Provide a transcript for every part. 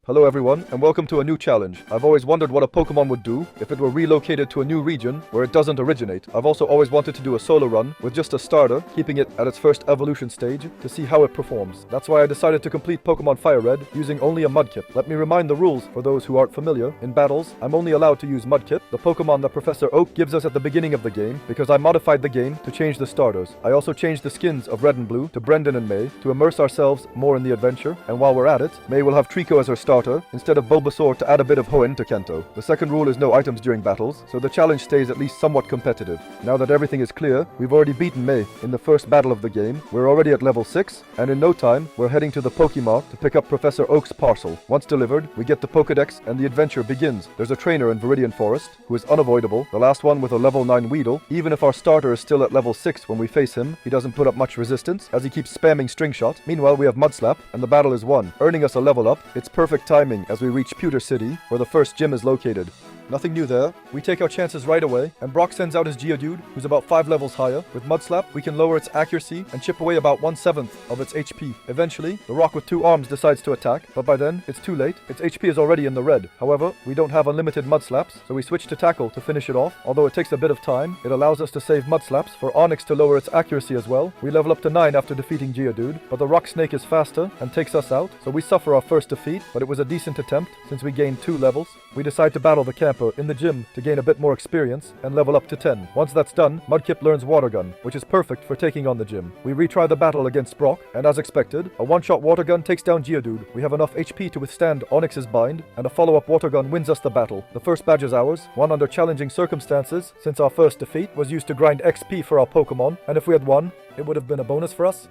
Hello everyone, and welcome to a new challenge. I've always wondered what a Pokemon would do if it were relocated to a new region where it doesn't originate. I've also always wanted to do a solo run with just a starter, keeping it at its first evolution stage to see how it performs. That's why I decided to complete Pokémon FireRed using only a Mudkip. Let me remind the rules for those who aren't familiar. In battles, I'm only allowed to use Mudkip, the Pokemon that Professor Oak gives us at the beginning of the game, because I modified the game to change the starters. I also changed the skins of Red and Blue to Brendan and May to immerse ourselves more in the adventure, and while we're at it, May will have Treecko as her starter, instead of Bulbasaur to add a bit of Hoenn to Kanto. The second rule is no items during battles, so the challenge stays at least somewhat competitive. Now that everything is clear, we've already beaten May in the first battle of the game, we're already at level 6, and in no time, we're heading to the Pokemon to pick up Professor Oak's parcel. Once delivered, we get the Pokedex and the adventure begins. There's a trainer in Viridian Forest, who is unavoidable, the last one with a level 9 Weedle. Even if our starter is still at level 6 when we face him, he doesn't put up much resistance, as he keeps spamming String Shot. Meanwhile, we have Mudslap, and the battle is won, earning us a level up. It's perfect timing as we reach Pewter City, where the first gym is located. Nothing new there. We take our chances right away, and Brock sends out his Geodude, who's about 5 levels higher. With Mudslap, we can lower its accuracy and chip away about 1/7 of its HP. Eventually, the rock with 2 arms decides to attack, but by then, it's too late. Its HP is already in the red. However, we don't have unlimited Mudslaps, so we switch to Tackle to finish it off. Although it takes a bit of time, it allows us to save Mudslaps for Onyx to lower its accuracy as well. We level up to 9 after defeating Geodude, but the Rock Snake is faster and takes us out, so we suffer our first defeat, but it was a decent attempt since we gained 2 levels. We decide to battle the camper in the gym to gain a bit more experience and level up to 10. Once that's done, Mudkip learns Water Gun, which is perfect for taking on the gym. We retry the battle against Brock, and as expected, a one-shot Water Gun takes down Geodude. We have enough HP to withstand Onyx's bind, and a follow-up Water Gun wins us the battle. The first badge is ours, won under challenging circumstances, since our first defeat was used to grind XP for our Pokemon, and if we had won, it would have been a bonus for us.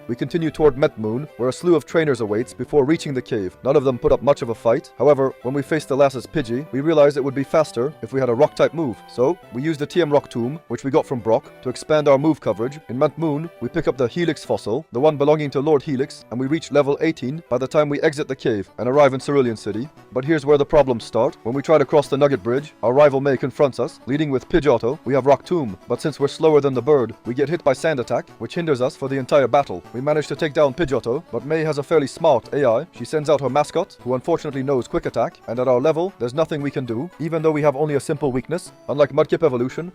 We continue toward Moon, where a slew of trainers awaits before reaching the cave. None of them put up much of a fight. However, when we face the Lass's Pidgey, we realized it would be faster if we had a Rock-type move. So, we used the TM Rock Tomb, which we got from Brock, to expand our move coverage. In Moon, we pick up the Helix fossil, the one belonging to Lord Helix, and we reach level 18 by the time we exit the cave and arrive in Cerulean City. But here's where the problems start. When we try to cross the Nugget Bridge, our rival May confronts us. Leading with Pidgeotto, we have Rock Tomb, but since we're slower than the bird, we get hit by Sand Attack, which hinders us for the entire battle. We manage to take down Pidgeotto, but May has a fairly smart AI. She sends out her mascot, who unfortunately knows Quick Attack, and at our level, there's nothing we can do, even though we have only a simple weakness. Unlike Mudkip Evolution,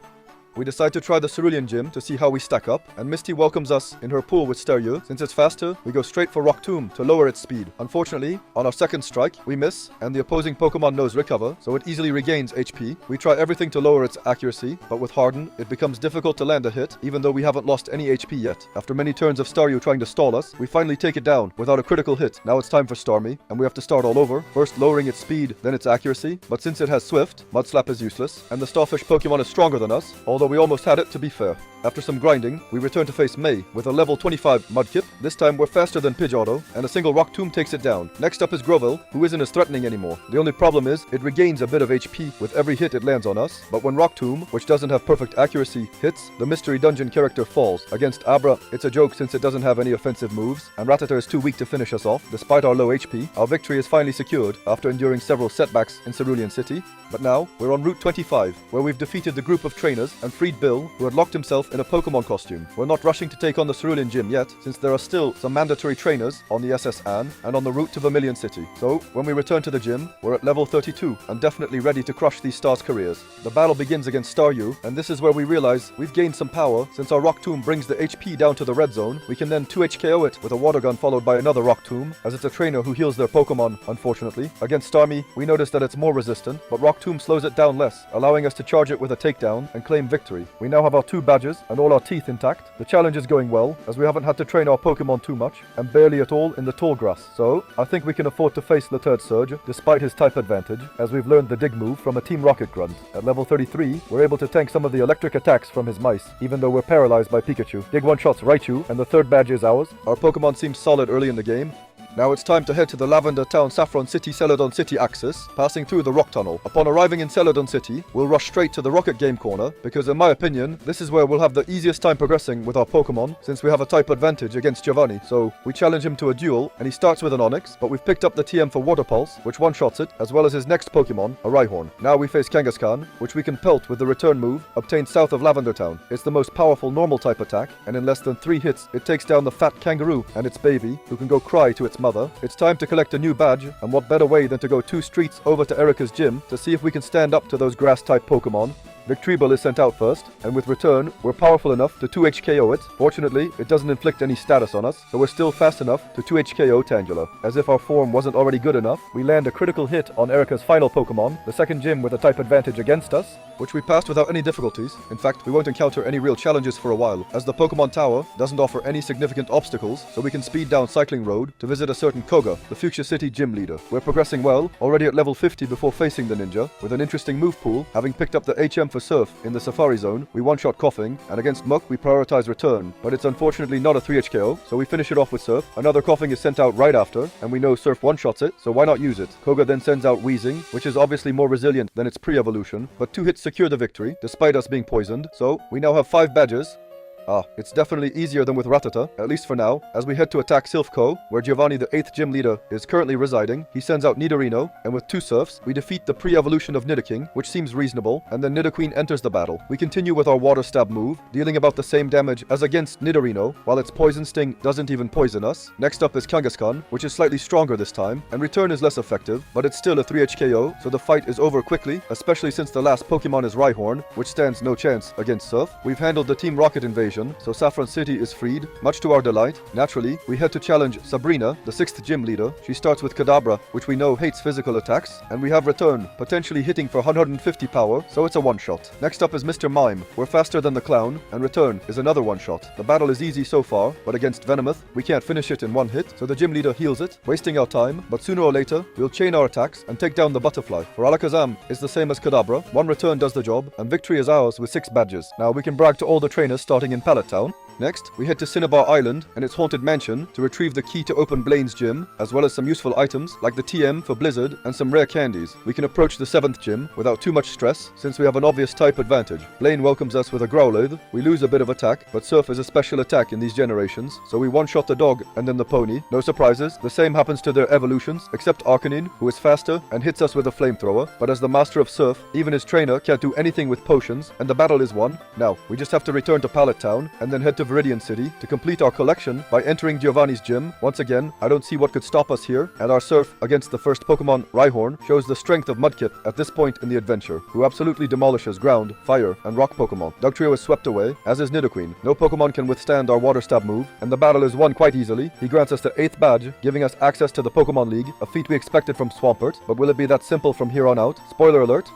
we decide to try the Cerulean Gym to see how we stack up, and Misty welcomes us in her pool with Stereo. Since it's faster, we go straight for Rock Tomb to lower its speed. Unfortunately, on our second strike, we miss, and the opposing Pokemon knows Recover, so it easily regains HP. We try everything to lower its accuracy, but with Harden, it becomes difficult to land a hit, even though we haven't lost any HP yet. After many turns of Staryu trying to stall us, we finally take it down without a critical hit. Now it's time for Starmie, and we have to start all over, first lowering its speed, then its accuracy, but since it has Swift, Mudslap is useless, and the Starfish Pokemon is stronger than us, although we almost had it to be fair. After some grinding, we return to face May with a level 25 Mudkip. This time we're faster than Pidgeotto, and a single Rock Tomb takes it down. Next up is Grovyle, who isn't as threatening anymore. The only problem is, it regains a bit of HP with every hit it lands on us, but when Rock Tomb, which doesn't have perfect accuracy, hits, the Mystery Dungeon character falls. Against Abra, it's a joke since it doesn't have any offensive moves, and Rattata is too weak to finish us off. Despite our low HP, our victory is finally secured after enduring several setbacks in Cerulean City. But now, we're on Route 25, where we've defeated the group of trainers and freed Bill, who had locked himself in a Pokemon costume. We're not rushing to take on the Cerulean Gym yet, since there are still some mandatory trainers on the SS Anne and on the route to Vermilion City. So, when we return to the gym, we're at level 32 and definitely ready to crush these stars' careers. The battle begins against Staryu, and this is where we realize we've gained some power. Since our Rock Tomb brings the HP down to the red zone, we can then 2-HKO it with a Water Gun followed by another Rock Tomb, as it's a trainer who heals their Pokemon, unfortunately. Against Starmie, we notice that it's more resistant, but Rock Tomb slows it down less, allowing us to charge it with a takedown and claim victory. We now have our 2 badges and all our teeth intact. The challenge is going well, as we haven't had to train our Pokemon too much, and barely at all in the tall grass. So, I think we can afford to face the third Surge, despite his type advantage, as we've learned the Dig move from a Team Rocket grunt. At level 33, we're able to tank some of the electric attacks from his mice, even though we're paralyzed by Pikachu. Dig one-shots Raichu, and the third badge is ours. Our Pokemon seems solid early in the game. Now it's time to head to the Lavender Town Saffron City Celadon City axis, passing through the Rock Tunnel. Upon arriving in Celadon City, we'll rush straight to the Rocket Game Corner, because in my opinion, this is where we'll have the easiest time progressing with our Pokemon, since we have a type advantage against Giovanni. So, we challenge him to a duel, and he starts with an Onix, but we've picked up the TM for Water Pulse, which one-shots it, as well as his next Pokemon, a Rhyhorn. Now we face Kangaskhan, which we can pelt with the return move, obtained south of Lavender Town. It's the most powerful normal type attack, and in less than 3 hits, it takes down the fat kangaroo and its baby, who can go cry to its mother. mother. It's time to collect a new badge, and what better way than to go 2 streets over to Erica's gym to see if we can stand up to those grass-type Pokémon. Victreebel is sent out first, and with return, we're powerful enough to 2 HKO it. Fortunately, it doesn't inflict any status on us, so we're still fast enough to 2 HKO Tangela. As if our form wasn't already good enough, we land a critical hit on Erica's final Pokémon, the second gym with a type advantage against us, which we passed without any difficulties. In fact, we won't encounter any real challenges for a while, as the Pokémon Tower doesn't offer any significant obstacles, so we can speed down Cycling Road to visit a certain Koga, the Fuchsia City gym leader. We're progressing well, already at level 50 before facing the ninja, with an interesting move pool, having picked up the HM for Surf in the Safari Zone. We one-shot Coughing, and against Muck we prioritize Return, but it's unfortunately not a 3 HKO, so we finish it off with Surf. Another Coughing is sent out right after, and we know Surf one-shots it, so why not use it? Koga then sends out Wheezing, which is obviously more resilient than its pre-evolution, but 2 hits secure the victory, despite us being poisoned, so we now have 5 badges. It's definitely easier than with Rattata, at least for now. As we head to attack Silph where Giovanni the 8th gym leader is currently residing, he sends out Nidorino, and with 2 Surfs, we defeat the pre-evolution of Nidoking, which seems reasonable, and then Nidoqueen enters the battle. We continue with our Water Stab move, dealing about the same damage as against Nidorino, while its Poison Sting doesn't even poison us. Next up is Kangaskhan, which is slightly stronger this time, and Return is less effective, but it's still a 3 HKO, so the fight is over quickly, especially since the last Pokemon is Rhyhorn, which stands no chance against Surf. We've handled the Team Rocket invasion, so Saffron City is freed, much to our delight. Naturally, we head to challenge Sabrina, the 6th gym leader. She starts with Kadabra, which we know hates physical attacks, and we have Return, potentially hitting for 150 power, so it's a one-shot. Next up is Mr. Mime. We're faster than the clown, and Return is another one-shot. The battle is easy so far, but against Venomoth, we can't finish it in one hit, so the gym leader heals it, wasting our time, but sooner or later, we'll chain our attacks and take down the butterfly. For Alakazam, it's the same as Kadabra. 1 Return does the job, and victory is ours with 6 badges. Now we can brag to all the trainers starting in Pallet Town. Next, we head to Cinnabar Island and its haunted mansion to retrieve the key to open Blaine's gym, as well as some useful items like the TM for Blizzard and some rare candies. We can approach the 7th gym without too much stress, since we have an obvious type advantage. Blaine welcomes us with a Growlithe. We lose a bit of attack, but Surf is a special attack in these generations, so we one-shot the dog and then the pony. No surprises, the same happens to their evolutions, except Arcanine, who is faster and hits us with a flamethrower, but as the master of Surf, even his trainer can't do anything with potions, and the battle is won. Now, we just have to return to Pallet Town and then head to Viridian City to complete our collection by entering Giovanni's gym. Once again, I don't see what could stop us here, and our Surf against the first Pokemon, Rhyhorn, shows the strength of Mudkip at this point in the adventure, who absolutely demolishes ground, fire, and rock Pokemon. Dugtrio is swept away, as is Nidoqueen. No Pokemon can withstand our Water Stab move, and the battle is won quite easily. He grants us the 8th badge, giving us access to the Pokemon League, a feat we expected from Swampert, but will it be that simple from here on out? Spoiler alert.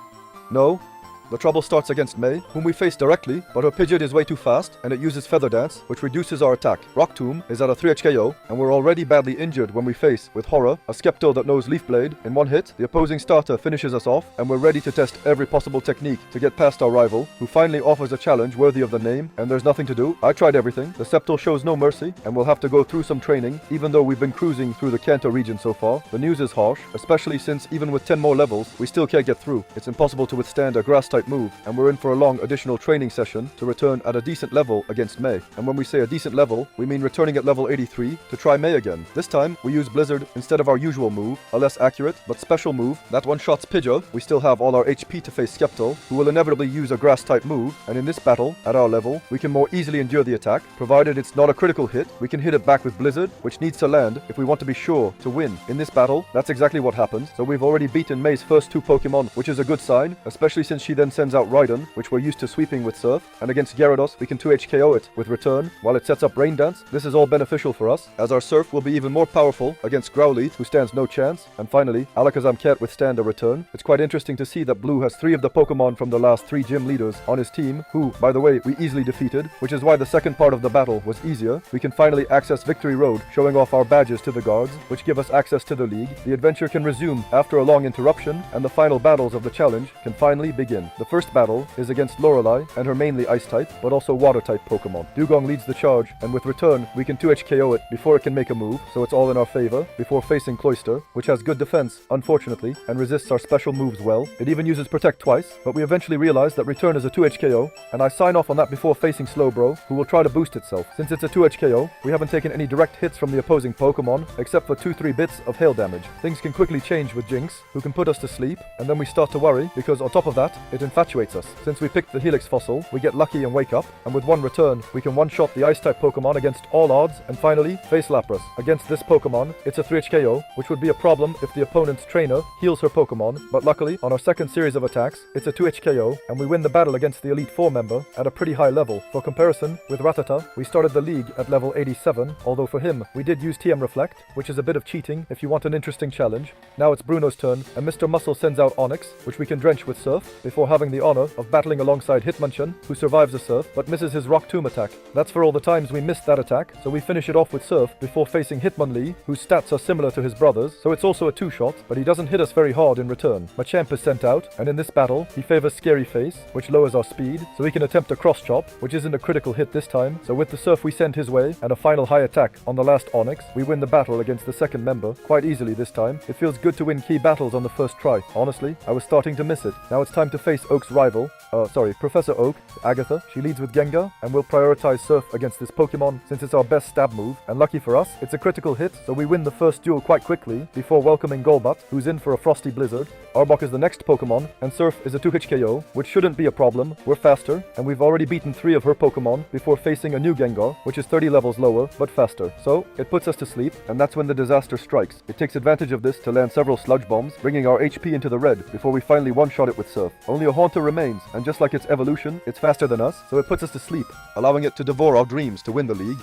No. The trouble starts against May, whom we face directly, but her Pidgeot is way too fast, and it uses Feather Dance, which reduces our attack. Rock Tomb is at a 3 HKO, and we're already badly injured when we face, with Horror, a Skepto that knows Leaf Blade. In one hit, the opposing starter finishes us off, and we're ready to test every possible technique to get past our rival, who finally offers a challenge worthy of the name, and there's nothing to do. I tried everything. The Sceptile shows no mercy, and we'll have to go through some training, even though we've been cruising through the Kanto region so far. The news is harsh, especially since even with 10 more levels, we still can't get through. It's impossible to withstand a Grass-type move, and we're in for a long additional training session to return at a decent level against May. And when we say a decent level, we mean returning at level 83 to try May again. This time, we use Blizzard instead of our usual move, a less accurate but special move that one-shots Pidgeot. We still have all our HP to face Skeptile, who will inevitably use a Grass-type move, and in this battle, at our level, we can more easily endure the attack. Provided it's not a critical hit, we can hit it back with Blizzard, which needs to land if we want to be sure to win. In this battle, that's exactly what happens, so we've already beaten May's first 2 Pokemon, which is a good sign, especially since she then sends out Rhydon, which we're used to sweeping with Surf, and against Gyarados we can 2 HKO it with Return, while it sets up Rain Dance. This is all beneficial for us, as our Surf will be even more powerful against Growlithe, who stands no chance, and finally, Alakazam can't withstand a Return. It's quite interesting to see that Blue has 3 of the Pokemon from the last 3 gym leaders on his team, who, by the way, we easily defeated, which is why the second part of the battle was easier. We can finally access Victory Road, showing off our badges to the guards, which give us access to the league. The adventure can resume after a long interruption, and the final battles of the challenge can finally begin. The first battle is against Lorelei and her mainly Ice-type, but also Water-type Pokemon. Dugong leads the charge, and with Return, we can 2 HKO it before it can make a move, so it's all in our favor, before facing Cloyster, which has good defense, unfortunately, and resists our special moves well. It even uses Protect twice, but we eventually realize that Return is a 2 HKO, and I sign off on that before facing Slowbro, who will try to boost itself. Since it's a 2 HKO, we haven't taken any direct hits from the opposing Pokemon, except for 2-3 bits of hail damage. Things can quickly change with Jinx, who can put us to sleep, and then we start to worry, because on top of that, it it infatuates us. Since we picked the Helix fossil, we get lucky and wake up, and with one return, we can one-shot the Ice-type Pokemon against all odds, and finally, face Lapras. Against this Pokemon, it's a 3 KO, which would be a problem if the opponent's trainer heals her Pokemon, but luckily, on our second series of attacks, it's a 2 KO, and we win the battle against the Elite 4 member at a pretty high level. For comparison, with Rattata, we started the league at level 87, although for him, we did use TM Reflect, which is a bit of cheating if you want an interesting challenge. Now it's Bruno's turn, and Mr. Muscle sends out Onix, which we can drench with Surf, before having the honor of battling alongside Hitmonchan, who survives the Surf, but misses his Rock Tomb attack. That's for all the times we missed that attack, so we finish it off with Surf before facing Hitmonlee, whose stats are similar to his brother's, so it's also a 2-shot, but he doesn't hit us very hard in return. Machamp is sent out, and in this battle, he favors Scary Face, which lowers our speed, so he can attempt a cross chop, which isn't a critical hit this time, so with the Surf we send his way, and a final high attack on the last Onix, we win the battle against the second member, quite easily this time. It feels good to win key battles on the first try. Honestly, I was starting to miss it. Now it's time to face Oak's rival, Professor Oak, Agatha. She leads with Gengar, and we'll prioritize Surf against this Pokemon since it's our best stab move, and lucky for us, it's a critical hit, so we win the first duel quite quickly before welcoming Golbat, who's in for a Frosty Blizzard. Arbok is the next Pokemon, and Surf is a 2 KO, which shouldn't be a problem. We're faster, and we've already beaten 3 of her Pokemon before facing a new Gengar, which is 30 levels lower, but faster. So, it puts us to sleep, and that's when the disaster strikes. It takes advantage of this to land several Sludge Bombs, bringing our HP into the red before we finally one-shot it with Surf. Only a Haunter remains, and just like its evolution, it's faster than us, so it puts us to sleep, allowing it to devour our dreams to win the league.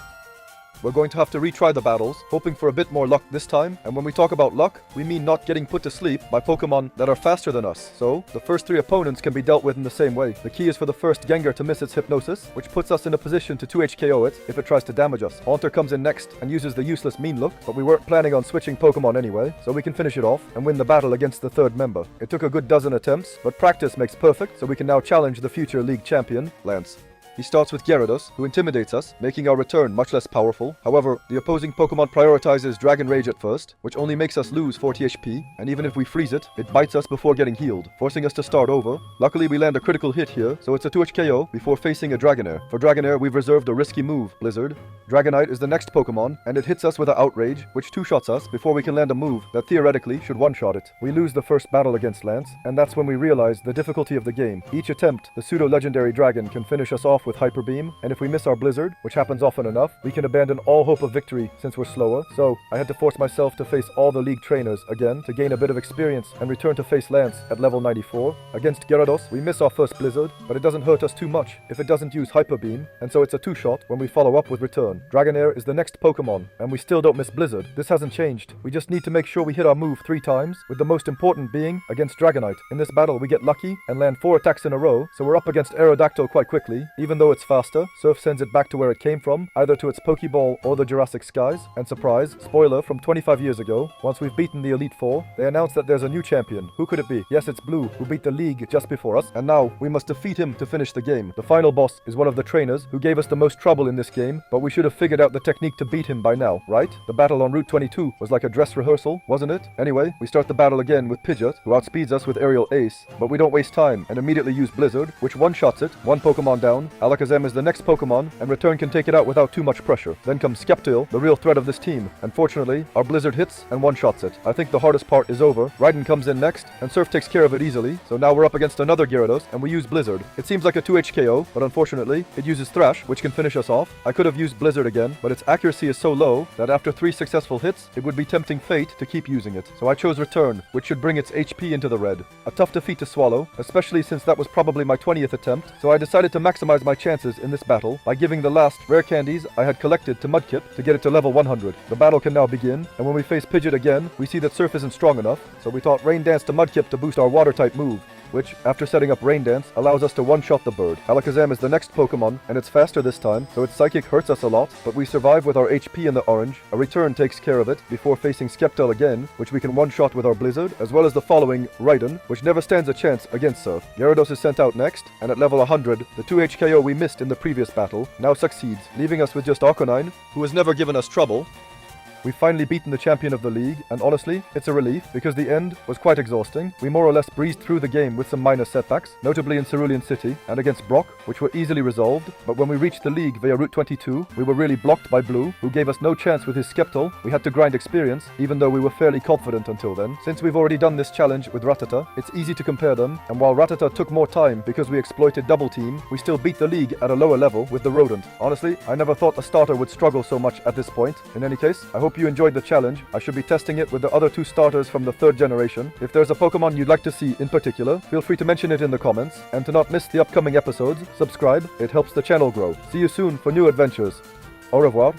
We're going to have to retry the battles, hoping for a bit more luck this time, and when we talk about luck, we mean not getting put to sleep by Pokemon that are faster than us. So, the first 3 opponents can be dealt with in the same way. The key is for the first Gengar to miss its Hypnosis, which puts us in a position to 2 KO it if it tries to damage us. Haunter comes in next and uses the useless Mean Look, but we weren't planning on switching Pokemon anyway, so we can finish it off and win the battle against the third member. It took a good dozen attempts, but practice makes perfect, so we can now challenge the future league champion, Lance. He starts with Gyarados, who intimidates us, making our return much less powerful. However, the opposing Pokemon prioritizes Dragon Rage at first, which only makes us lose 40 HP, and even if we freeze it, it bites us before getting healed, forcing us to start over. Luckily, we land a critical hit here, so it's a 2 KO before facing a Dragonair. For Dragonair, we've reserved a risky move, Blizzard. Dragonite is the next Pokemon, and it hits us with an Outrage, which 2-shots us before we can land a move that theoretically should one-shot it. We lose the first battle against Lance, and that's when we realize the difficulty of the game. Each attempt, the pseudo-legendary dragon can finish us off with Hyper Beam, and if we miss our Blizzard, which happens often enough, we can abandon all hope of victory since we're slower. So, I had to force myself to face all the league trainers again to gain a bit of experience and return to face Lance at level 94. Against Gyarados, we miss our first Blizzard, but it doesn't hurt us too much if it doesn't use Hyper Beam, and so it's a 2-shot when we follow up with Return. Dragonair is the next Pokemon, and we still don't miss Blizzard. This hasn't changed. We just need to make sure we hit our move 3 times, with the most important being against Dragonite. In this battle, we get lucky and land 4 attacks in a row, so we're up against Aerodactyl quite quickly. Even though it's faster, Surf sends it back to where it came from, either to its Pokeball or the Jurassic Skies. And surprise, spoiler from 25 years ago, once we've beaten the Elite Four, they announce that there's a new champion. Who could it be? Yes, it's Blue, who beat the league just before us, and now we must defeat him to finish the game. The final boss is one of the trainers who gave us the most trouble in this game, but we should have figured out the technique to beat him by now, right? The battle on Route 22 was like a dress rehearsal, wasn't it? Anyway, we start the battle again with Pidgeot, who outspeeds us with Aerial Ace, but we don't waste time and immediately use Blizzard, which one-shots it, 1 Pokemon down. Alakazam is the next Pokemon, and Return can take it out without too much pressure. Then comes Sceptile, the real threat of this team. Unfortunately, our Blizzard hits and one-shots it. I think the hardest part is over. Raiden comes in next, and Surf takes care of it easily, so now we're up against another Gyarados, and we use Blizzard. It seems like a 2 KO, but unfortunately, it uses Thrash, which can finish us off. I could have used Blizzard again, but its accuracy is so low that after 3 successful hits, it would be tempting fate to keep using it. So I chose Return, which should bring its HP into the red. A tough defeat to swallow, especially since that was probably my 20th attempt, so I decided to maximize my chances in this battle by giving the last rare candies I had collected to Mudkip to get it to level 100. The battle can now begin, and when we face Pidgeot again, we see that Surf isn't strong enough, so we taught Rain Dance to Mudkip to boost our Water-type move, which, after setting up Rain Dance, allows us to one-shot the bird. Alakazam is the next Pokemon, and it's faster this time, so its Psychic hurts us a lot, but we survive with our HP in the orange. A Return takes care of it before facing Sceptile again, which we can one-shot with our Blizzard, as well as the following Raiden, which never stands a chance against Surf. Gyarados is sent out next, and at level 100, the 2 KO we missed in the previous battle now succeeds, leaving us with just Arcanine, who has never given us trouble. We've finally beaten the champion of the league, and honestly, it's a relief, because the end was quite exhausting. We more or less breezed through the game with some minor setbacks, notably in Cerulean City, and against Brock, which were easily resolved, but when we reached the league via Route 22, we were really blocked by Blue, who gave us no chance with his Skeptol. We had to grind experience, even though we were fairly confident until then. Since we've already done this challenge with Rattata, it's easy to compare them, and while Rattata took more time because we exploited Double Team, we still beat the league at a lower level with the Rodent. Honestly, I never thought a starter would struggle so much at this point. In any case, I hope you enjoyed the challenge. I should be testing it with the other 2 starters from the 3rd generation. If there's a Pokemon you'd like to see in particular, feel free to mention it in the comments, and to not miss the upcoming episodes, subscribe, it helps the channel grow. See you soon for new adventures. Au revoir.